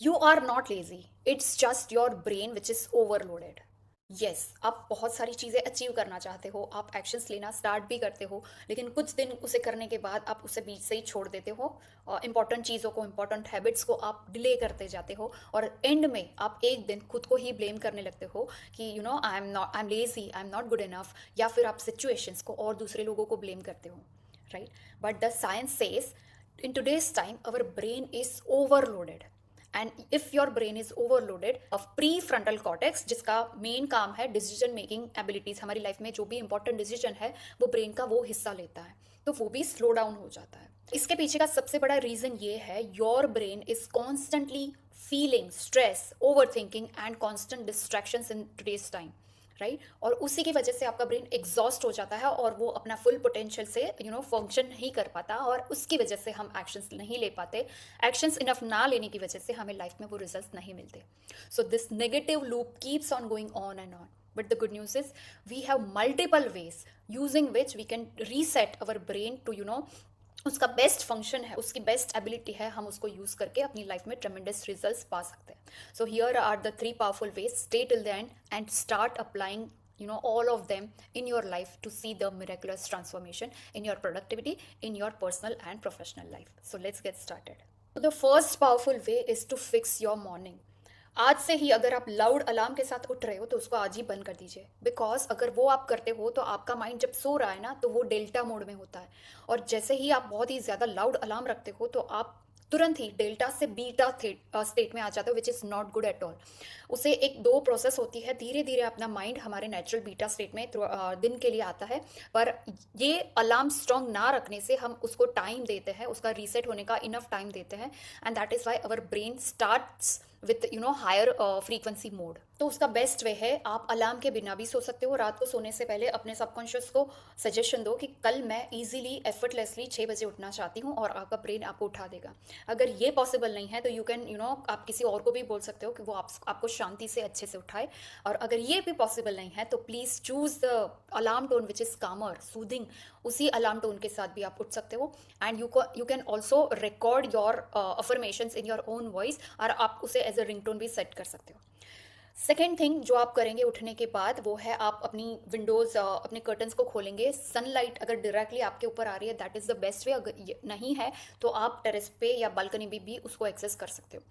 You are not lazy. It's just your brain which is overloaded. Yes आप बहुत सारी चीज़ें अचीव करना चाहते हो, आप एक्शंस लेना स्टार्ट भी करते हो, लेकिन कुछ दिन उसे करने के बाद आप उसे बीच से ही छोड़ देते हो। इंपॉर्टेंट चीज़ों को, इंपॉर्टेंट हैबिट्स को आप डिले करते जाते हो और एंड में आप एक दिन खुद को ही ब्लेम करने लगते हो कि I am lazy, I am not good enough, या फिर आप सिचुएशंस को और दूसरे लोगों को ब्लेम करते हो, right? But the science says in today's time our brain is overloaded, and if your brain is overloaded of prefrontal cortex जिसका मेन काम है डिसीजन मेकिंग एबिलिटीज, हमारी लाइफ में जो भी इंपॉर्टेंट डिसीजन है वो ब्रेन का वो हिस्सा लेता है, तो वो भी स्लो डाउन हो जाता है। इसके पीछे का सबसे बड़ा रीजन ये है, your brain is constantly feeling stress, over thinking and constant distractions in today's time, right? और उसी की वजह से आपका ब्रेन एग्जॉस्ट हो जाता है और वो अपना फुल पोटेंशियल से फंक्शन नहीं कर पाता, और उसकी वजह से हम एक्शंस नहीं ले पाते। एक्शंस इनफ ना लेने की वजह से हमें लाइफ में वो रिजल्ट नहीं मिलते। So this negative loop keeps on going on and on, but the good news is we have multiple ways using which we can reset our brain to उसका बेस्ट फंक्शन है, उसकी best ability है, हम उसको use करके अपनी life में ट्रेमेंडस results पा सकते हैं। So here are the three powerful ways, stay till the end and start applying all of them in your life to see the miraculous transformation in your productivity, in your personal and professional life. So let's get started. So the first powerful way is to fix your morning. आज से ही अगर आप loud alarm के साथ उठ रहे हो तो उसको आज ही बंद कर दीजिए, बिकॉज अगर वो आप करते हो तो आपका माइंड जब सो रहा है ना तो वो डेल्टा मोड में होता है, और जैसे ही आप बहुत ही ज़्यादा लाउड अलार्म रखते हो तो आप तुरंत ही डेल्टा से बीटा स्टेट में आ जाते हो, which is not good at all. उसे एक दो प्रोसेस होती है, धीरे धीरे अपना माइंड हमारे नेचुरल बीटा स्टेट में दिन के लिए आता है, पर ये अलार्म स्ट्रॉन्ग ना रखने से हम उसको टाइम देते हैं, उसका रीसेट होने का इनफ टाइम देते हैं, and that is why our brain starts with higher frequency mode. तो उसका बेस्ट वे है, आप अलार्म के बिना भी सो सकते हो। रात को सोने से पहले अपने सबकॉन्शियस को सजेशन दो कि कल मैं इजीली एफर्टलेसली 6 बजे उठना चाहती हूँ, और आपका ब्रेन आपको उठा देगा। अगर ये पॉसिबल नहीं है तो यू कैन आप किसी और को भी बोल सकते हो कि वो आपको शांति से अच्छे से उठाए, और अगर ये भी पॉसिबल नहीं है तो please choose the alarm tone which is कामर सूदिंग, उसी अलार्म टोन के साथ भी आप उठ सकते हो। And you can also record your affirmations in your own voice, और आप उसे एज अ रिंगटोन भी सेट कर सकते हो। सेकेंड थिंग जो आप करेंगे उठने के बाद वो है, आप अपनी विंडोज़, अपने कर्टन्स को खोलेंगे। सनलाइट अगर डायरेक्टली आपके ऊपर आ रही है that is the best way, अगर नहीं है तो आप टेरेस पे या बालकनी में भी उसको एक्सेस कर सकते हो।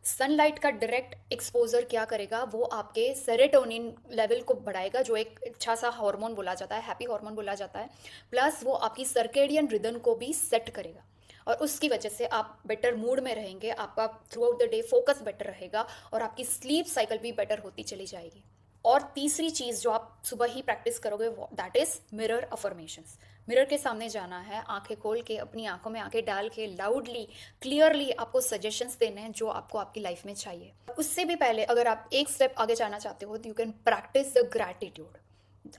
सनलाइट का डायरेक्ट एक्सपोजर क्या करेगा, वो आपके सेरोटोनिन लेवल को बढ़ाएगा, जो एक अच्छा सा हार्मोन बोला जाता है, हैप्पी हार्मोन बोला जाता है। प्लस वो आपकी सर्केडियन रिदम को भी सेट करेगा, और उसकी वजह से आप बेटर मूड में रहेंगे, आपका through out the day focus better रहेगा, और आपकी स्लीप साइकिल भी बेटर होती चली जाएगी। और तीसरी चीज़ जो आप सुबह ही प्रैक्टिस करोगे that is mirror affirmations. Mirror के सामने जाना है, आंखें खोल के, अपनी आंखों में आंखें डाल के, लाउडली क्लियरली आपको सजेशंस देने हैं जो आपको आपकी लाइफ में चाहिए। उससे भी पहले अगर आप एक स्टेप आगे जाना चाहते हो तो you can practice the gratitude.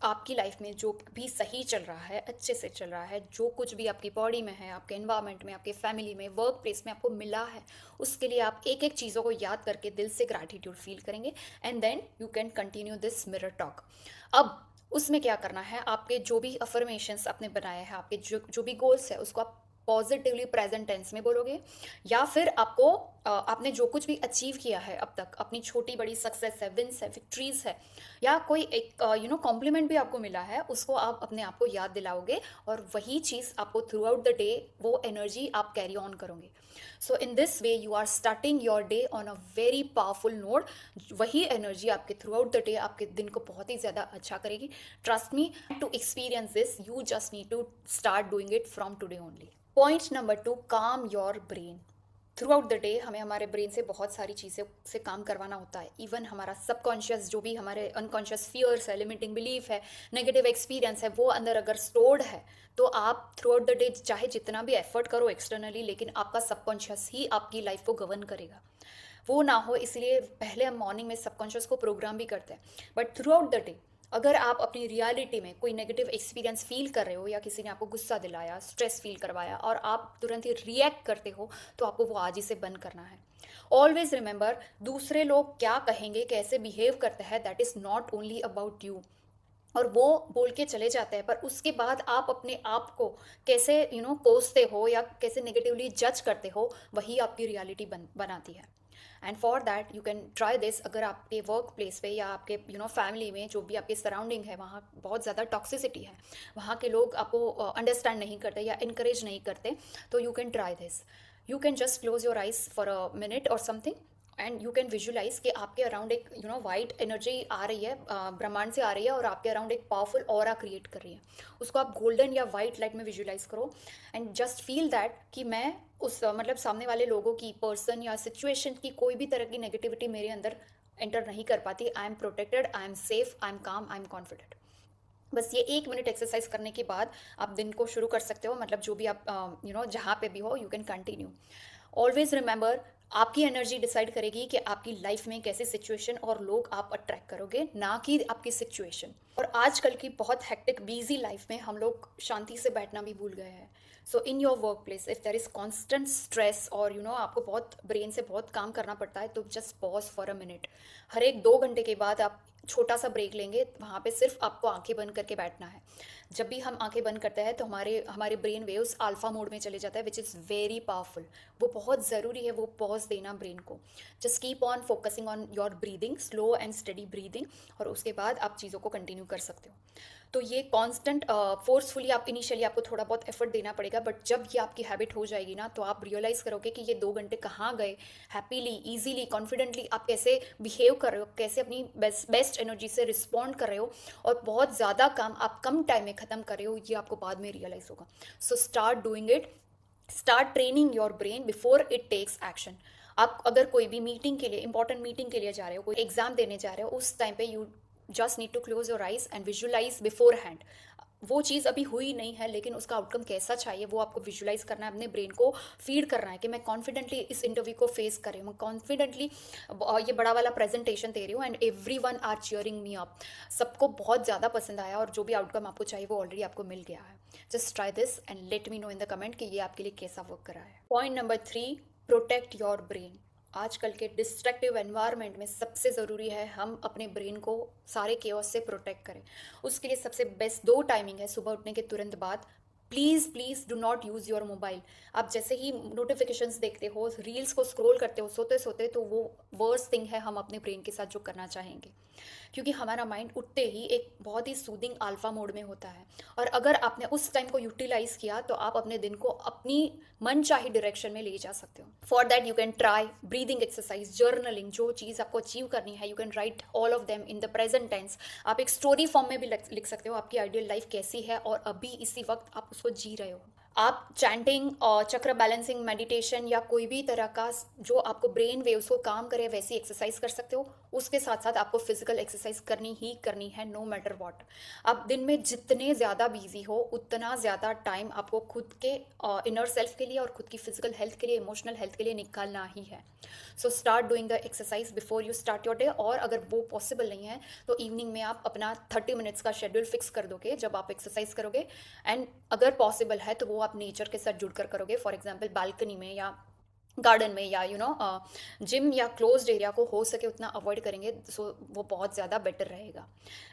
आपकी लाइफ में जो भी सही चल रहा है, अच्छे से चल रहा है, जो कुछ भी आपकी बॉडी में है, आपके एनवायरनमेंट में, आपके फैमिली में, वर्क प्लेस में आपको मिला है, उसके लिए आप एक एक चीज़ों को याद करके दिल से ग्रैटिट्यूड फील करेंगे, and then you can continue this mirror talk. अब उसमें क्या करना है, आपके जो भी अफर्मेशंस आपने बनाए हैं, आपके जो भी गोल्स है उसको आप पॉजिटिवली प्रेजेंट टेंस में बोलोगे, या फिर आपको आपने जो कुछ भी अचीव किया है अब तक, अपनी छोटी बड़ी सक्सेस है, विंस है, विक्ट्रीज है, या कोई एक कॉम्प्लीमेंट भी आपको मिला है, उसको आप अपने आप को याद दिलाओगे, और वही चीज़ आपको थ्रू आउट द डे वो एनर्जी आप कैरी ऑन करोगे। So in this way you are starting your day on a very powerful note. वही एनर्जी आपके थ्रू आउट द डे आपके दिन को बहुत ही ज़्यादा अच्छा करेगी। Trust me, to experience this you just need to start doing it from today only. Point number 2, calm your brain. Throughout the day हमें हमारे ब्रेन से बहुत सारी चीज़ें से काम करवाना होता है। इवन हमारा सबकॉन्शियस, जो भी हमारे अनकॉन्शियस फियर्स है, लिमिटिंग बिलीफ है, नेगेटिव एक्सपीरियंस है, वो अंदर अगर स्टोर्ड है तो आप थ्रू आउट द डे चाहे जितना भी एफर्ट करो एक्सटर्नली, लेकिन आपका सबकॉन्शियस ही आपकी लाइफ को गवर्न करेगा। वो ना हो इसलिए पहले हम मॉर्निंग में सबकॉन्शियस को प्रोग्राम भी करते हैं, but through out the day अगर आप अपनी रियलिटी में कोई नेगेटिव एक्सपीरियंस फील कर रहे हो, या किसी ने आपको गुस्सा दिलाया, स्ट्रेस फील करवाया, और आप तुरंत ही रिएक्ट करते हो, तो आपको वो आज ही से बंद करना है। ऑलवेज रिमेंबर, दूसरे लोग क्या कहेंगे, कैसे बिहेव करते हैं, that is not only about you. और वो बोल के चले जाते हैं, पर उसके बाद आप अपने आप को कैसे कोसते हो या कैसे नेगेटिवली जज करते हो, वही आपकी रियलिटी बनाती है। And for that you can try this. अगर आपके वर्क प्लेस पे या आपके फैमिली में जो भी आपके सराउंडिंग है वहाँ बहुत ज़्यादा टॉक्सिसिटी है, वहाँ के लोग आपको अंडरस्टैंड नहीं करते या इनकरेज नहीं करते, तो you can try this. You can just close your eyes for a minute और something and you can visualise कि आपके अराउंड एक वाइट एनर्जी आ रही है, ब्रह्मांड से आ रही है और आपके अराउंड एक पावरफुल ऑरा क्रिएट कर रही है। उसको आप गोल्डन या वाइट लाइट में विजुलाइज करो एंड जस्ट फील दैट कि मैं उस मतलब सामने वाले लोगों की, पर्सन या सिचुएशन की कोई भी तरह की नेगेटिविटी मेरे अंदर एंटर नहीं कर पाती। I am protected, I am safe, I am काम, आई एम कॉन्फिडेंट। बस ये 1 मिनट एक्सरसाइज करने के बाद आप दिन को शुरू कर सकते हो, मतलब जो भी आप जहाँ पे भी हो you can continue. Always remember, आपकी एनर्जी डिसाइड करेगी कि आपकी लाइफ में कैसे सिचुएशन और लोग आप अट्रैक्ट करोगे, ना कि आपकी सिचुएशन। और आजकल की बहुत हेक्टिक बिजी लाइफ में हम लोग शांति से बैठना भी भूल गए हैं। So in your work place if there is constant stress और आपको बहुत ब्रेन से बहुत काम करना पड़ता है, तो just pause for a minute. हर एक 2 घंटे के बाद आप छोटा सा ब्रेक लेंगे, वहाँ पे सिर्फ आपको आंखें बंद करके बैठना है। जब भी हम आंखें बंद करते हैं तो हमारे ब्रेन वेव्स अल्फा मोड में चले जाता है, विच इज़ वेरी पावरफुल। वो बहुत ज़रूरी है वो पॉज देना ब्रेन को। Just keep on focusing on your breathing, slow and study breathing, और उसके बाद आप चीज़ों को कंटिन्यू कर सकते हो। तो ये कांस्टेंट फोर्सफुली आप इनिशियली आपको थोड़ा बहुत एफर्ट देना पड़ेगा, बट जब ये आपकी हैबिट हो जाएगी ना, तो आप रियलाइज़ करोगे कि ये 2 घंटे कहाँ गए। हैप्पीली, ईजीली, कॉन्फिडेंटली आप कैसे बिहेव कर रहे हो, कैसे अपनी बेस्ट एनर्जी से रिस्पॉन्ड कर रहे हो, और बहुत ज़्यादा काम आप कम टाइम में ख़त्म कर रहे हो, ये आपको बाद में रियलाइज़ होगा। So start doing it, start training your brain before it takes action. आप अगर कोई भी मीटिंग के लिए, इंपॉर्टेंट मीटिंग के लिए जा रहे हो, कोई एग्जाम देने जा रहे हो, उस टाइम पे you just need to close your eyes and visualise beforehand. वो चीज़ अभी हुई नहीं है, लेकिन उसका आउटकम कैसा चाहिए वो आपको विजुलाइज करना है, अपने ब्रेन को फीड करना है कि मैं कॉन्फिडेंटली इस इंटरव्यू को फेस कर रही हूँ, मैं कॉन्फिडेंटली ये बड़ा वाला प्रेजेंटेशन दे रही हूँ and everyone are cheering me up. सबको बहुत ज़्यादा पसंद आया और जो भी आउटकम आपको चाहिए वो ऑलरेडी आपको मिल गया है। Just try this and let me know in the comment कि ये आपके लिए कैसा वर्क कर रहा है। Point number 3, protect your brain. आजकल के डिस्ट्रैक्टिव एनवायरनमेंट में सबसे ज़रूरी है हम अपने ब्रेन को सारे केओस से प्रोटेक्ट करें। उसके लिए सबसे बेस्ट 2 टाइमिंग है, सुबह उठने के तुरंत बाद। Please please do not use your mobile. आप जैसे ही नोटिफिकेशंस देखते हो, रील्स को स्क्रॉल करते हो सोते सोते, तो वो वर्स्ट थिंग है हम अपने ब्रेन के साथ जो करना चाहेंगे, क्योंकि हमारा माइंड उठते ही एक बहुत ही सूदिंग अल्फा मोड में होता है। और अगर आपने उस टाइम को यूटिलाइज किया तो आप अपने दिन को अपनी मनचाही डायरेक्शन में ले जा सकते हो। For that you can try breathing exercise, journaling. जो चीज़ आपको अचीव करनी है you can write all of them in the present tense. आप एक स्टोरी फॉर्म में भी लिख सकते हो आपकी आइडियल लाइफ कैसी है और अभी इसी वक्त आप उसको जी रहे हो। आप चैंटिंग और चक्र बैलेंसिंग, मेडिटेशन या कोई भी तरह का जो आपको ब्रेन वेव्स को काम करे वैसी एक्सरसाइज कर सकते हो। उसके साथ साथ आपको फिजिकल एक्सरसाइज करनी ही करनी है, नो मैटर व्हाट। आप दिन में जितने ज़्यादा बिजी हो उतना ज़्यादा टाइम आपको खुद के इनर सेल्फ के लिए और खुद की फिजिकल हेल्थ के लिए, इमोशनल हेल्थ के लिए निकालना ही है। सो start doing the exercise before you start your day, और अगर वो पॉसिबल नहीं है तो इवनिंग में आप अपना 30 मिनट्स का शेड्यूल फिक्स कर दोगे जब आप एक्सरसाइज करोगे। एंड अगर पॉसिबल है तो वो आप नेचर के साथ जुड़कर करोगे, फॉर एग्जाम्पल बालकनी में या गार्डन में, या जिम या क्लोज्ड एरिया को हो सके उतना अवॉइड करेंगे, सो वो बहुत ज़्यादा बेटर रहेगा,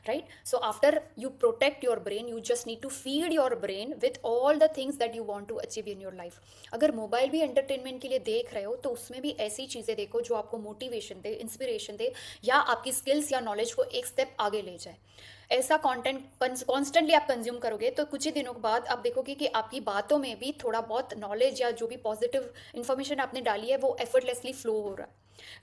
right. So after you protect your brain you just need to feed your brain with all the things that you want to achieve in your life. अगर मोबाइल भी एंटरटेनमेंट के लिए देख रहे हो तो उसमें भी ऐसी चीज़ें देखो जो आपको मोटिवेशन दे, इंस्पिरेशन दे, या आपकी स्किल्स या नॉलेज को एक स्टेप आगे ले जाए। ऐसा कंटेंट कॉन्स्टेंटली आप कंज्यूम करोगे तो कुछ ही दिनों के बाद आप देखोगे कि आपकी बातों में भी थोड़ा बहुत नॉलेज या जो भी पॉजिटिव इन्फॉर्मेशन आपने डाली है वो एफर्टलेसली फ्लो हो रहा है,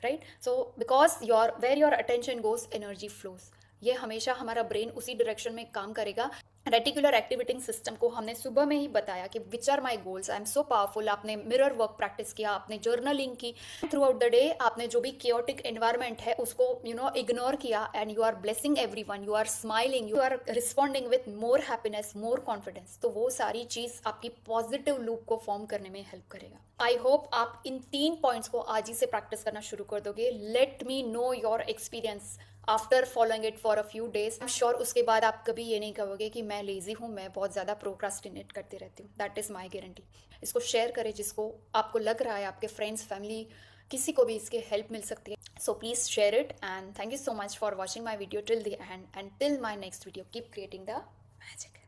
right. So because your where your attention goes energy flows. ये हमेशा हमारा ब्रेन उसी डायरेक्शन में काम करेगा। रेटिकुलर एक्टिवेटिंग सिस्टम को हमने सुबह में ही बताया कि which are my goals, I am so powerful. आपने मिरर वर्क प्रैक्टिस किया, आपने जर्नलिंग की थ्रू आउट द डे, आपने जो भी केओटिक एनवायरनमेंट है उसको इग्नोर किया, and you are blessing every one, you are smiling, you are responding with more happiness, more confidence. तो वो सारी चीज़ आपकी पॉजिटिव लूप को फॉर्म करने में हेल्प करेगा। आई होप आप इन 3 पॉइंट्स को आज ही से प्रैक्टिस करना शुरू कर दोगे। Let me know your experience after following it for a few days. I am sure उसके बाद आप कभी ये नहीं कहोगे कि मैं लेजी हूँ, मैं बहुत ज़्यादा प्रोक्रास्टिनेट करती रहती हूँ। That is my guarantee. इसको शेयर करें जिसको आपको लग रहा है, आपके फ्रेंड्स, फैमिली, किसी को भी इसके हेल्प मिल सकती है। So please share it and thank you so much for watching my video till the end, and till my next video keep creating the magic.